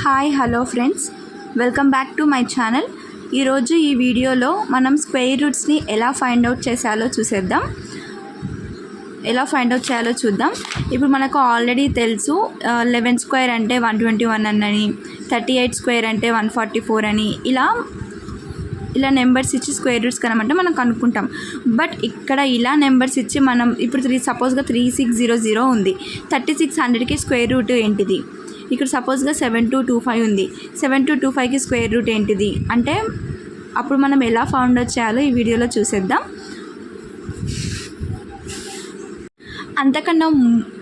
Hi hello friends, welcome back to my channel. ఈరోజు ఈ వీడియోలో మనం స్క్వేర్ రూట్స్ని ఎలా ఫైండ్ అవుట్ చేయాలో చూద్దాం. ఇప్పుడు మనకు ఆల్రెడీ తెలుసు 11 స్క్వేర్ అంటే 121 అని, 38 స్క్వేర్ అంటే 144 అని ఇలా నెంబర్స్ ఇచ్చి స్క్వేర్ రూట్స్ కనమంటే మనం కనుక్కుంటాం. బట్ ఇక్కడ ఇలా నెంబర్స్ ఇచ్చి మనం ఇప్పుడు సపోజ్గా 3600 ఉంది, 3600కి స్క్వేర్ రూట్ ఏంటిది? ఇక్కడ సపోజ్గా 7225 ఉంది, 7225కి స్క్వేర్ రూట్ ఏంటిది అంటే అప్పుడు మనం ఎలా ఫౌండ్ అవుట్ చేయాలో ఈ వీడియోలో చూసేద్దాం.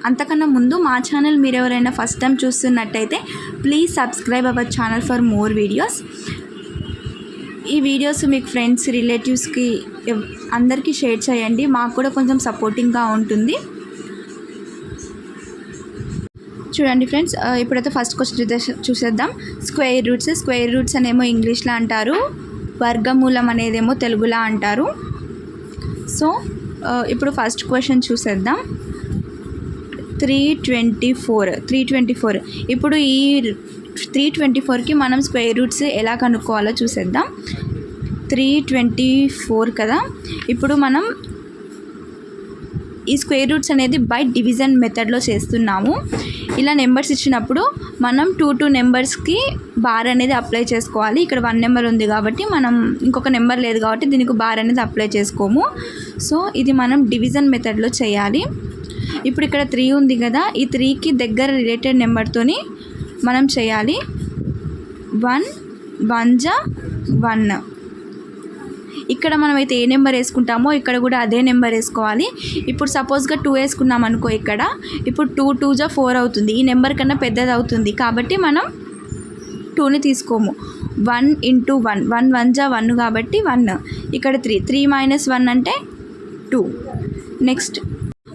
అంతకన్నా ముందు మా ఛానల్ మీరు ఎవరైనా ఫస్ట్ టైం చూస్తున్నట్టయితే please subscribe our channel for more videos. ఈ వీడియోస్ మీకు ఫ్రెండ్స్, రిలేటివ్స్కి అందరికీ షేర్ చేయండి, మాకు కూడా కొంచెం సపోర్టింగ్గా ఉంటుంది. చూడండి ఫ్రెండ్స్, ఇప్పుడైతే ఫస్ట్ క్వశ్చన్ చూసేద్దాం. స్క్వేర్ రూట్స్ అనేమో ఇంగ్లీష్లో అంటారు, వర్గమూలం అనేదేమో తెలుగులో అంటారు. సో ఇప్పుడు ఫస్ట్ క్వశ్చన్ చూసేద్దాం. 324. ఇప్పుడు ఈ 324కి మనం స్క్వేర్ రూట్స్ ఎలా కనుక్కోవాలో చూసేద్దాం. 324 కదా. ఇప్పుడు మనం ఈ స్క్వేర్ రూట్స్ అనేది బై డివిజన్ మెథడ్లో చేస్తున్నాము. ఇలా నెంబర్స్ ఇచ్చినప్పుడు మనం 2 నెంబర్స్కి బార్ అనేది అప్లై చేసుకోవాలి. ఇక్కడ 1 నెంబర్ ఉంది కాబట్టి మనం ఇంకొక నెంబర్ లేదు కాబట్టి దీనికి బార్ అనేది అప్లై చేసుకోము. సో ఇది మనం డివిజన్ మెథడ్లో చేయాలి. ఇప్పుడు ఇక్కడ 3 ఉంది కదా, ఈ 3కి దగ్గర రిలేటెడ్ నెంబర్తోని మనం చేయాలి. 1 1 ఇక్కడ మనమైతే ఏ నెంబర్ వేసుకుంటామో ఇక్కడ కూడా అదే నెంబర్ వేసుకోవాలి. ఇప్పుడు సపోజ్గా 2 వేసుకున్నాం అనుకో, ఇక్కడ ఇప్పుడు 2 2 4 అవుతుంది. ఈ నెంబర్ కన్నా పెద్దది అవుతుంది కాబట్టి మనం 2ని తీసుకోము. 1 × 1 1 1 1 కాబట్టి 1. ఇక్కడ 3 - 1 అంటే 2. నెక్స్ట్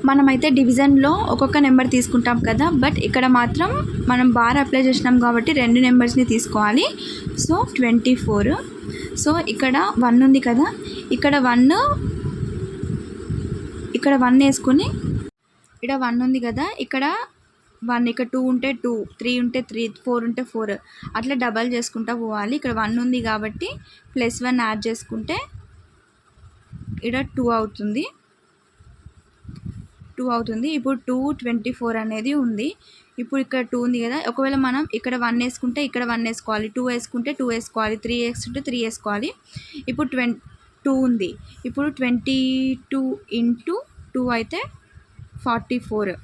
మనమైతే డివిజన్లో ఒక్కొక్క నెంబర్ తీసుకుంటాం కదా, బట్ ఇక్కడ మాత్రం మనం బార్ అప్లై చేసినాం కాబట్టి 2 నెంబర్స్ని తీసుకోవాలి. సో 24. సో ఇక్కడ 1 ఉంది కదా, ఇక్కడ 1 వేసుకొని, ఇక్కడ 1 ఉంది కదా, ఇక్కడ 1, ఇక్కడ 2 ఉంటే 2, 3 ఉంటే 3, 4 ఉంటే 4, అట్లా డబల్ చేసుకుంటూ పోవాలి. ఇక్కడ 1 ఉంది కాబట్టి +1 యాడ్ చేసుకుంటే ఇక్కడ 2 అవుతుంది. ఇప్పుడు 224 అనేది ఉంది. ఇప్పుడు ఇక్కడ 2 ఉంది కదా, ఒకవేళ మనం ఇక్కడ 1 వేసుకుంటే ఇక్కడ 1 వేసుకోవాలి, 2 వేసుకుంటే 2 వేసుకోవాలి, 3 వేసుకుంటే 3 వేసుకోవాలి. ఇప్పుడు 2 ఉంది. ఇప్పుడు 22 × 2 అయితే 44.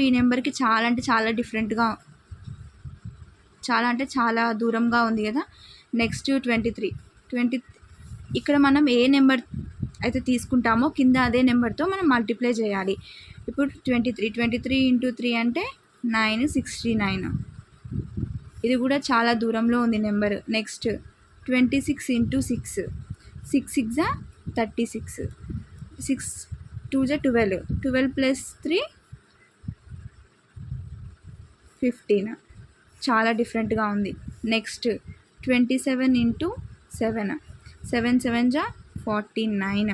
ఈ నెంబర్కి చాలా అంటే చాలా డిఫరెంట్గా, చాలా దూరంగా ఉంది కదా. నెక్స్ట్ 23. ఇక్కడ మనం ఏ నెంబర్ అయితే తీసుకుంటామో కింద అదే నెంబర్తో మనం మల్టిప్లై చేయాలి. ఇప్పుడు 23 × 3 అంటే 9 69. ఇది కూడా చాలా దూరంలో ఉంది నెంబర్. నెక్స్ట్ 26 × 6 6 6 36, 6 2 12, 12 + 3 15. చాలా డిఫరెంట్గా ఉంది. నెక్స్ట్ 27 × 7 7 7 49,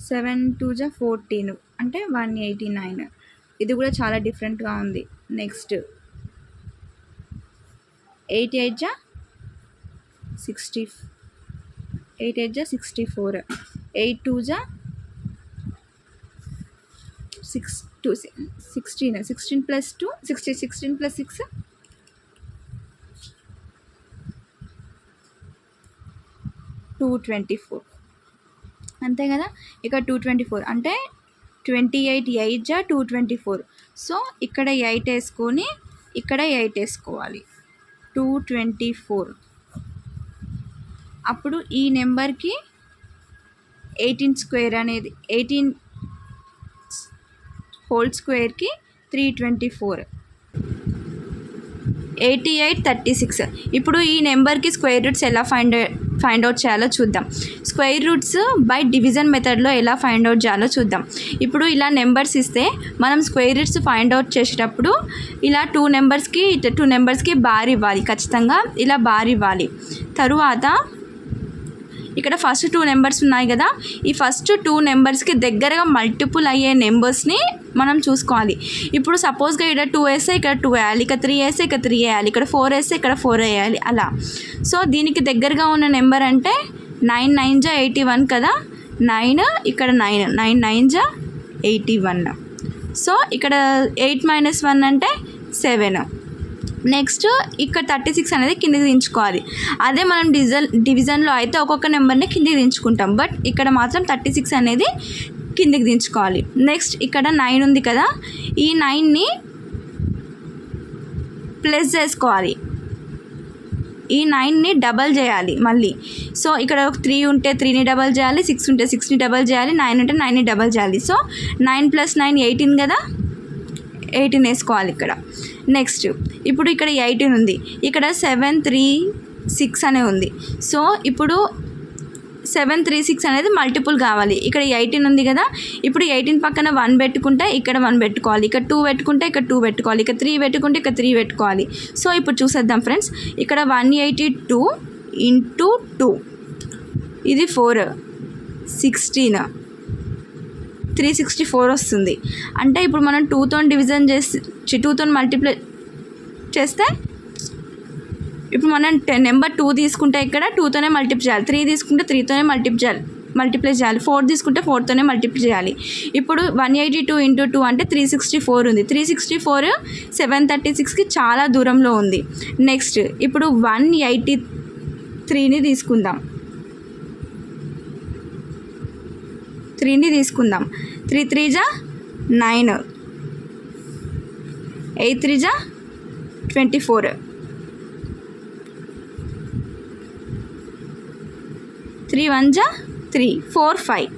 7 2 14 అంటే 189. ఇది కూడా చాలా డిఫరెంట్గా ఉంది. నెక్స్ట్ 8 8 64, 8 2 16 16 + 2 16 + 6 224. అంతే కదా. ఇక 224 అంటే 28 8 224. సో ఇక్కడ 8 వేసుకొని ఇక్కడ 8 వేసుకోవాలి. 224. అప్పుడు ఈ నెంబర్కి 18 స్క్వేర్ అనేది 18 హోల్ స్క్వేర్కి 324. 88 36. ఇప్పుడు ఈ నెంబర్కి స్క్వేర్ రూట్స్ ఎలా ఫైండ్ అవుట్ చేయాలో చూద్దాం. స్క్వేర్ రూట్స్ బై డివిజన్ మెథడ్లో ఎలా ఫైండ్ అవుట్ చేయాలో చూద్దాం. ఇప్పుడు ఇలా నెంబర్స్ ఇస్తే మనం స్క్వేర్ రూట్స్ ఫైండ్ అవుట్ చేసేటప్పుడు ఇలా 2 నెంబర్స్కి బార్ ఇవ్వాలి. ఖచ్చితంగా ఇలా బార్ ఇవ్వాలి. తరువాత ఇక్కడ ఫస్ట్ 2 నెంబర్స్ ఉన్నాయి కదా, ఈ ఫస్ట్ 2 నెంబర్స్కి దగ్గరగా మల్టిపుల్ అయ్యే నెంబర్స్ని మనం చూసుకోవాలి. ఇప్పుడు సపోజ్గా ఇక్కడ 2 వేస్తే ఇక్కడ 2 వేయాలి, ఇక్కడ 3 వేస్తే ఇక్కడ 3 వేయాలి, ఇక్కడ 4 వేస్తే ఇక్కడ 4 వేయాలి అలా. సో దీనికి దగ్గరగా ఉన్న నెంబర్ అంటే 9 9 జా 81 కదా, 9 ఇక్కడ 9 9 9 జా 81. సో ఇక్కడ 8 - 1 అంటే 7. నెక్స్ట్ ఇక్కడ 36 అనేది కిందికి దించుకోవాలి. అదే మనం డివిజన్లో అయితే ఒక్కొక్క నెంబర్ని కిందికి దించుకుంటాం, బట్ ఇక్కడ మాత్రం 36 అనేది కిందికి దించుకోవాలి. నెక్స్ట్ ఇక్కడ 9 ఉంది కదా, ఈ 9ని ప్లస్ చేసుకోవాలి, ఈ 9ని డబల్ చేయాలి మళ్ళీ. సో ఇక్కడ 3 ఉంటే 3ని డబల్ చేయాలి, 6 ఉంటే 6ని డబల్ చేయాలి, 9 ఉంటే 9ని డబల్ చేయాలి. సో 9 + 9 18 కదా, 18 వేసుకోవాలి ఇక్కడ. నెక్స్ట్ ఇప్పుడు ఇక్కడ 18 ఉంది, ఇక్కడ 7 3 6 అనే ఉంది. సో ఇప్పుడు 7 3 6 అనేది మల్టిపుల్ కావాలి. ఇక్కడ 18 ఉంది కదా, ఇప్పుడు 18 పక్కన 1 పెట్టుకుంటే ఇక్కడ 1 పెట్టుకోవాలి, ఇక్కడ 2 పెట్టుకుంటే ఇక్కడ 2 పెట్టుకోవాలి, ఇక్కడ 3 పెట్టుకుంటే ఇక్కడ 3 పెట్టుకోవాలి. సో ఇప్పుడు చూసేద్దాం ఫ్రెండ్స్, ఇక్కడ 182 × 2 ఇది 4 16 364 వస్తుంది. అంటే ఇప్పుడు మనం 2తో డివిజన్ చేసి 2తో మల్టిప్లై చేస్తే ఇప్పుడు మనం నెంబర్ 2 తీసుకుంటే ఇక్కడ 2తోనే మల్టిప్లై చేయాలి, 3 తీసుకుంటే 3తోనే మల్టిప్లై చేయాలి, 4 తీసుకుంటే 4తోనే మల్టిప్లై చేయాలి. ఇప్పుడు 182 × 2 అంటే 364 ఉంది. 364 736కి చాలా దూరంలో ఉంది. నెక్స్ట్ ఇప్పుడు 183ని తీసుకుందాం, 3ని తీసుకుందాం. 3 3 జా 9, 8 3 జా 24, 3 1 జా 3, 4 5,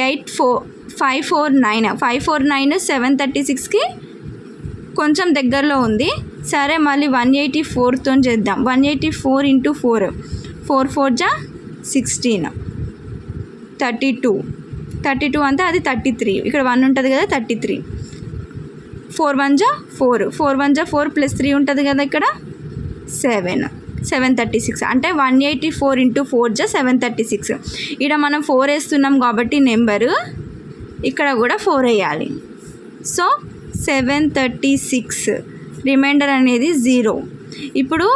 8 4 5 4 9, 5 4 9 736కి కొంచెం దగ్గరలో ఉంది. సరే మళ్ళీ 184తో చేద్దాం. 184 × 4 4 4 జా 16, 32 అంటే అది 33, ఇక్కడ 1 ఉంటుంది కదా 33, 4 1 జా 4, 4 1 జా 4 + 3 ఉంటుంది కదా ఇక్కడ 736. అంటే 184 × 4 జా 736. ఇక్కడ మనం 4 వేస్తున్నాం కాబట్టి నెంబరు ఇక్కడ కూడా 4 వేయాలి. సో 736, రిమైండర్ అనేది 0. ఇప్పుడు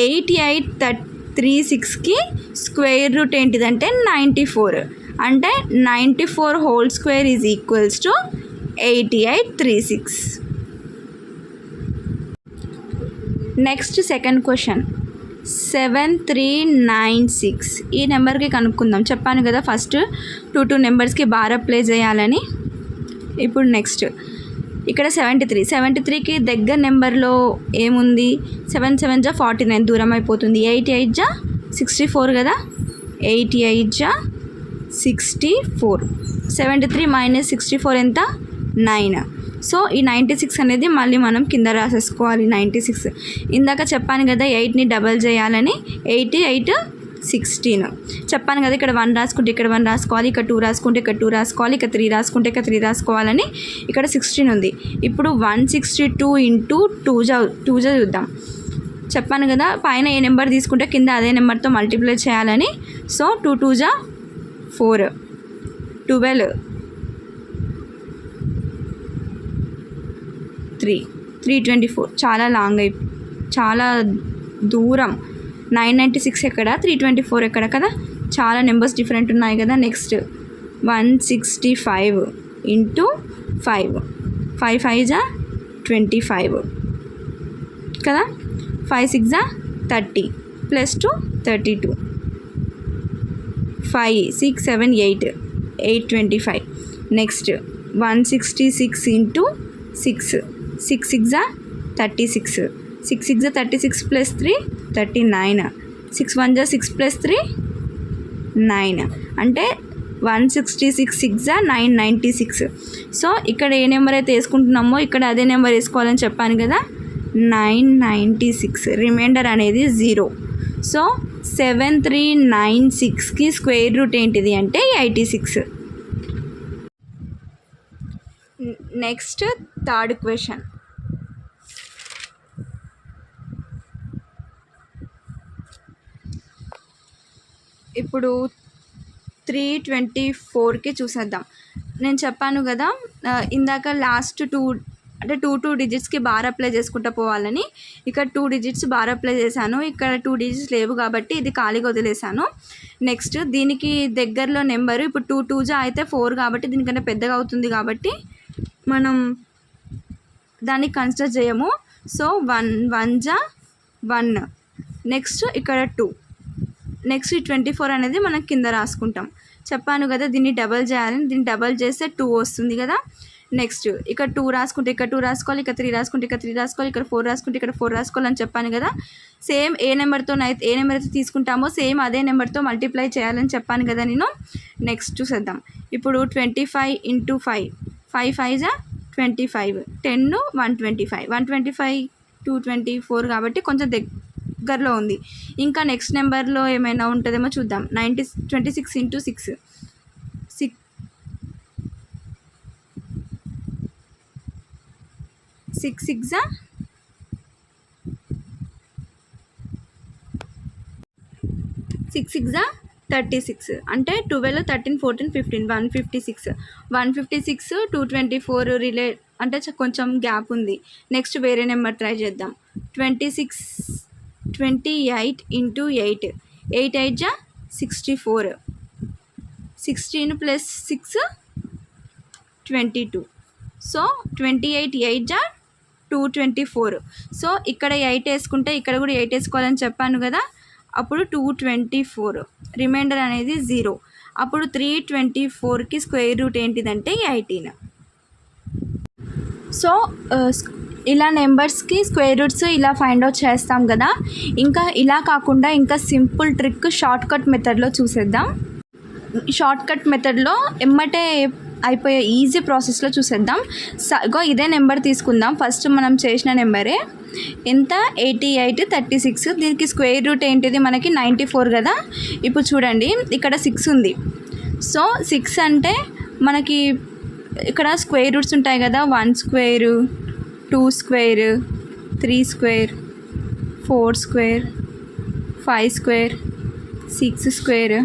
8836కి స్క్వేర్ రూట్ ఏంటిదంటే 94. అంటే 94 whole square is equals to 8836. Next second question 7396. ఈ నెంబర్కి కనుక్కుందాం. చెప్పాను కదా ఫస్ట్ 2 నెంబర్స్కి బార్ అప్లై చేయాలని. ఇప్పుడు నెక్స్ట్ ఇక్కడ 73కి దగ్గర నెంబర్లో ఏముంది, 7 7 జా 49 దూరం అయిపోతుంది. 8 8 జా 64 కదా, 88 జా 64, 73 - 64 ఎంత 9. సో ఈ 96 అనేది మళ్ళీ మనం కింద రాసేసుకోవాలి. 96 ఇందాక చెప్పాను కదా 8ని డబల్ చేయాలని, 8 8 16 చెప్పాను కదా. ఇక్కడ 1 రాసుకుంటే ఇక్కడ 1 రాసుకోవాలి, ఇక్కడ 2 రాసుకుంటే ఇక్కడ 2 రాసుకోవాలి, ఇక్కడ 3 రాసుకుంటే ఇక్కడ 3 రాసుకోవాలని. ఇక్కడ 16 ఉంది. ఇప్పుడు 162 × 2 చూద్దాం. చెప్పాను కదా పైన ఏ నెంబర్ తీసుకుంటే కింద అదే నెంబర్తో మల్టిప్లై చేయాలని. సో 2 2 జా 4, 12 3 324, చాలా లాంగ్ చాలా దూరం. 996 ఎక్కడ, 324 ఎక్కడ కదా, చాలా నెంబర్స్ డిఫరెంట్ ఉన్నాయి కదా. నెక్స్ట్ 165 × 5, 5 5 జా 25 కదా, 5 6 జా 30 +2 32, 5 6 7 8 825. నెక్స్ట్ 166 × 6, 6 6 జా 36, 6 6 జా 36 + 3 39, 6 1 జా 6 + 3 9. అంటే 166 6 జా 996. సో ఇక్కడ ఏ నెంబర్ అయితే వేసుకుంటున్నామో ఇక్కడ అదే నెంబర్ వేసుకోవాలని చెప్పాను కదా, 996. రిమైండర్ అనేది 0. సో 7396కి స్క్వేర్ రూట్ ఏంటిది అంటే 86. Next third question. ఇప్పుడు 324కి చూసేద్దాం. నేను చెప్పాను కదా ఇందాక లాస్ట్ 2 డిజిట్స్కి బార్ అప్లై చేసుకుంటూ పోవాలని. ఇక్కడ 2 డిజిట్స్ బార్ అప్లై చేశాను, ఇక్కడ 2 డిజిట్స్ లేవు కాబట్టి ఇది ఖాళీగా వదిలేసాను. నెక్స్ట్ దీనికి దగ్గరలో నెంబరు ఇప్పుడు 2 2 అయితే 4 కాబట్టి దీనికంటే పెద్దగా అవుతుంది కాబట్టి మనం దాన్ని కన్సిడర్ చేయము. సో 1 1 1. నెక్స్ట్ ఇక్కడ 2. నెక్స్ట్ 24 అనేది మనం కింద రాసుకుంటాం. చెప్పాను కదా దీన్ని డబల్ చేయాలని. దీన్ని డబల్ చేస్తే 2 వస్తుంది కదా. నెక్స్ట్ ఇక్కడ 2 రాసుకుంటే ఇక్కడ 2 రాసుకోవాలి, ఇక్కడ 3 రాసుకుంటే ఇక్కడ 3 రాసుకోవాలి, ఇక్కడ 4 రాసుకుంటే ఇక్కడ 4 రాసుకోవాలని చెప్పాను కదా. సేమ్ ఏ నెంబర్ అయితే తీసుకుంటామో సేమ్ అదే నెంబర్తో మల్టిప్లై చేయాలని చెప్పాను కదా నేను. నెక్స్ట్ చూసేద్దాం. ఇప్పుడు 25 × 5 5 5 25 10 125 125 224 కాబట్టి కొంచెం దగ్గరలో ఉంది. ఇంకా నెక్స్ట్ నెంబర్లో ఏమైనా ఉంటుందేమో చూద్దాం. 26 × 6 6 6 6 6 36 అంటే 12 13 14 15 156 224 అంటే కొంచెం గ్యాప్ ఉంది. నెక్స్ట్ వేరే నెంబర్ ట్రై చేద్దాం. 28 × 8 8 8 64 16 + 6 22. సో 28 8 224. సో ఇక్కడ 8 వేసుకుంటే ఇక్కడ కూడా 8 వేసుకోవాలని చెప్పాను కదా. అప్పుడు 224, రిమైండర్ అనేది 0. అప్పుడు 324కి స్క్వేర్ రూట్ ఏంటిదంటే 18. సో ఇలా నెంబర్స్కి స్క్వేర్ రూట్స్ ఇలా ఫైండ్ అవుట్ చేస్తాం కదా. ఇంకా ఇలా కాకుండా ఇంకా సింపుల్ ట్రిక్ షార్ట్ కట్ మెథడ్లో చూసేద్దాం. షార్ట్ కట్ మెథడ్లో ఎమ్మటే అయిపోయే ఈజీ ప్రాసెస్లో చూసేద్దాం. ఇదే నెంబర్ తీసుకుందాం. ఫస్ట్ మనం చేసిన నెంబరే ఎంత 88 36. దీనికి స్క్వేర్ రూట్ ఏంటిది మనకి 94 కదా. ఇప్పుడు చూడండి ఇక్కడ 6 ఉంది. సో 6 అంటే మనకి ఇక్కడ స్క్వేర్ రూట్స్ ఉంటాయి కదా. 1 square 2 square 3 square 4 square 5 square 6 square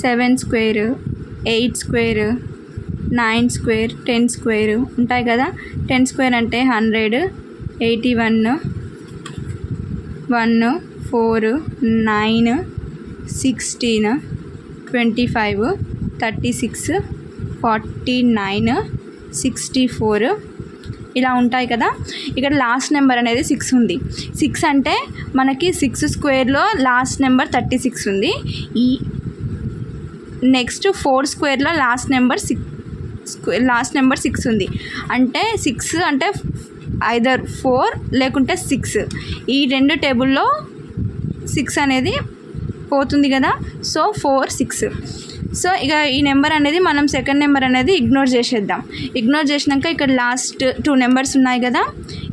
7 square 8 square 9 square 10 square ఉంటాయి కదా. 10 స్క్వేర్ అంటే 100 81 1 4 9 16 25 36 49 64 ఇలా ఉంటాయి కదా. ఇక్కడ లాస్ట్ నెంబర్ అనేది 6 ఉంది. 6 అంటే మనకి 6 స్క్వేర్లో లాస్ట్ నెంబర్ 36 ఉంది. ఈ నెక్స్ట్ 4 స్క్వేర్లో లాస్ట్ నెంబర్ 6 ఉంది. అంటే 6 అంటే ఐదర్ 4 లేకుంటే 6. ఈ రెండు టేబుల్లో 6 అనేది పోతుంది కదా. సో 4 6. సో ఇక ఈ నెంబర్ అనేది మనం సెకండ్ నెంబర్ అనేది ఇగ్నోర్ చేసేద్దాం. ఇగ్నోర్ చేసినాక ఇక్కడ లాస్ట్ 2 నెంబర్స్ ఉన్నాయి కదా.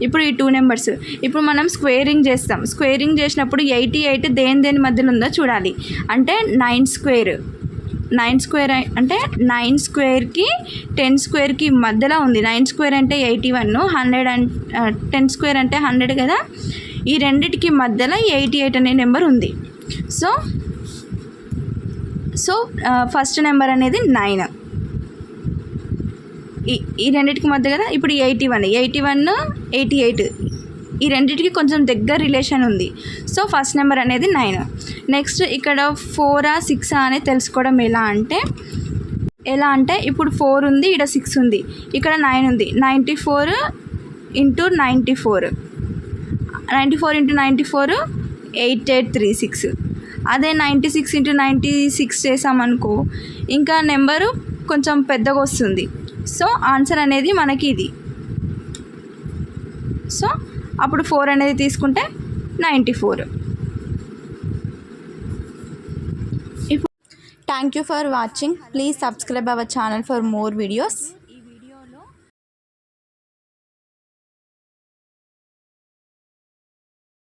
ఇప్పుడు ఈ 2 నెంబర్స్ ఇప్పుడు మనం స్క్వేరింగ్ చేస్తాం. స్క్వేరింగ్ చేసినప్పుడు 88 దేని మధ్యలో ఉందో చూడాలి. అంటే 9 స్క్వేర్ అంటే 9 స్క్వేర్కి 10 స్క్వేర్కి మధ్యలో ఉంది. 9 స్క్వేర్ అంటే 81, 100 అండ్ 10 స్క్వేర్ అంటే 100 కదా. ఈ రెండిటికి మధ్యలో 88 అనే నెంబర్ ఉంది. సో ఫస్ట్ నెంబర్ అనేది 9. ఈ రెండిటికి మధ్య కదా. ఇప్పుడు 81 88 ఈ రెండింటికి కొంచెం దగ్గర రిలేషన్ ఉంది. సో ఫస్ట్ నెంబర్ అనేది 9. నెక్స్ట్ ఇక్కడ 4 6 అనేది తెలుసుకోవడం ఎలా అంటే ఇప్పుడు 4 ఉంది, ఇక్కడ 6 ఉంది, ఇక్కడ 9 ఉంది. 94 × 94 × 94 8836. అదే 96 × 96 చేసామనుకో ఇంకా నెంబరు కొంచెం పెద్దగా వస్తుంది. సో ఆన్సర్ అనేది మనకి ఇది. సో అప్పుడు 4 అనేది తీసుకుంటే 94. Thank you for watching. Please subscribe our channel for more videos.